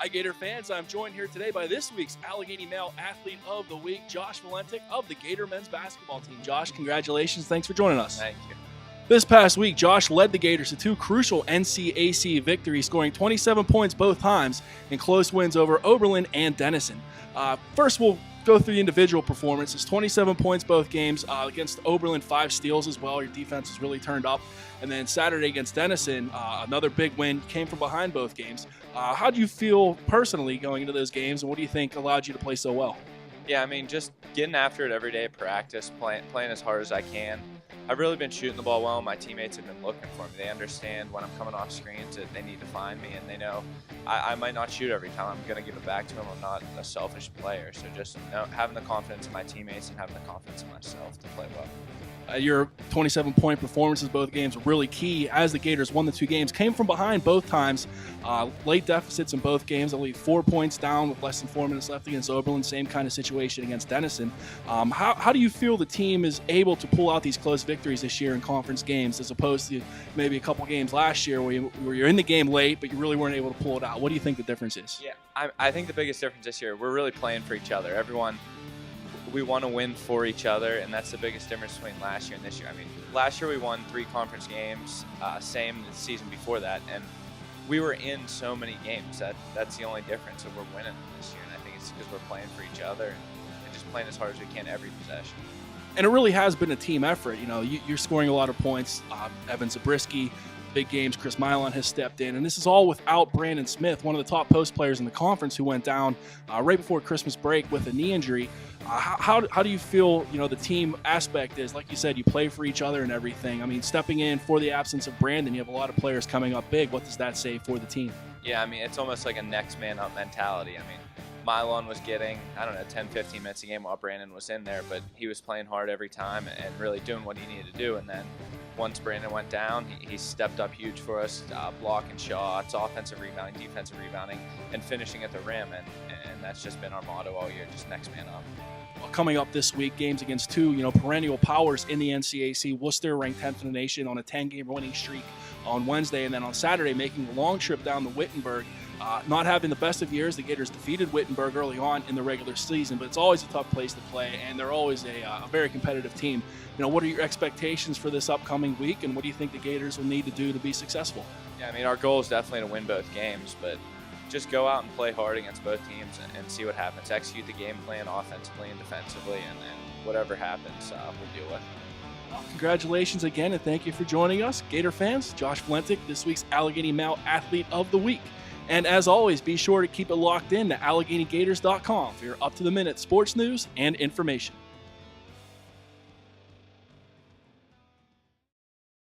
Hi, Gator fans. I'm joined here today by this week's Allegheny Male Athlete of the Week, Josh Valentic of the Gator men's basketball team. Josh, congratulations. Thanks for joining us. Thank you. This past week, Josh led the Gators to two crucial NCAC victories, scoring 27 points both times in close wins over Oberlin and Denison. First, we'll go through the individual performances. 27 points both games against Oberlin, 5 steals as well. Your defense was really turned up. And then Saturday against Denison, another big win, came from behind both games. How do you feel personally going into those games, and what do you think allowed you to play so well? Yeah, I mean, just getting after it every day at practice, playing as hard as I can. I've really been shooting the ball well. My teammates have been looking for me. They understand when I'm coming off screens that they need to find me, and they know I might not shoot every time. I'm going to give it back to them. I'm not a selfish player. So just having the confidence in my teammates and having the confidence in myself to play well. Your 27-point performances both games were really key as the Gators won the two games. Came from behind both times. Late deficits in both games. Only 4 points down with less than 4 minutes left against Oberlin. Same kind of situation against Denison. How do you feel the team is able to pull out these close victories this year in conference games as opposed to maybe a couple games last year where you're in the game late but you really weren't able to pull it out? What do you think the difference is? Yeah, I think the biggest difference this year, we're really playing for each other. We want to win for each other, and that's the biggest difference between last year and this year. I mean, last year we won 3 conference games, same the season before that, and we were in so many games. That's the only difference, and we're winning this year, and I think it's because we're playing for each other and just playing as hard as we can every possession. And it really has been a team effort. You know, you're scoring a lot of points. Evan Zabriskie, big games. Chris Milon has stepped in, and this is all without Brandon Smith, one of the top post players in the conference, who went down right before Christmas break with a knee injury. How do you feel, the team aspect is? Like you said, you play for each other and everything. I mean, stepping in for the absence of Brandon, you have a lot of players coming up big. What does that say for the team? Yeah, I mean, it's almost like a next man up mentality. I mean, Milon was getting, 10, 15 minutes a game while Brandon was in there, but he was playing hard every time and really doing what he needed to do. And then once Brandon went down, he stepped up huge for us, blocking shots, offensive rebounding, defensive rebounding, and finishing at the rim. And that's just been our motto all year, just next man up. Well, coming up this week, games against two, perennial powers in the NCAC. Worcester ranked 10th in the nation on a 10-game winning streak on Wednesday, and then on Saturday making the long trip down to Wittenberg. Not having the best of years, the Gators defeated Wittenberg early on in the regular season, but it's always a tough place to play, and they're always a very competitive team. What are your expectations for this upcoming week, and what do you think the Gators will need to do to be successful? Yeah, I mean, our goal is definitely to win both games, but just go out and play hard against both teams and see what happens. Execute the game plan offensively and defensively, and whatever happens, we'll deal with. Well, congratulations again, and thank you for joining us. Gator fans, Josh Valentic, this week's Allegheny Male Athlete of the Week. And as always, be sure to keep it locked in to AlleghenyGators.com for your up-to-the-minute sports news and information.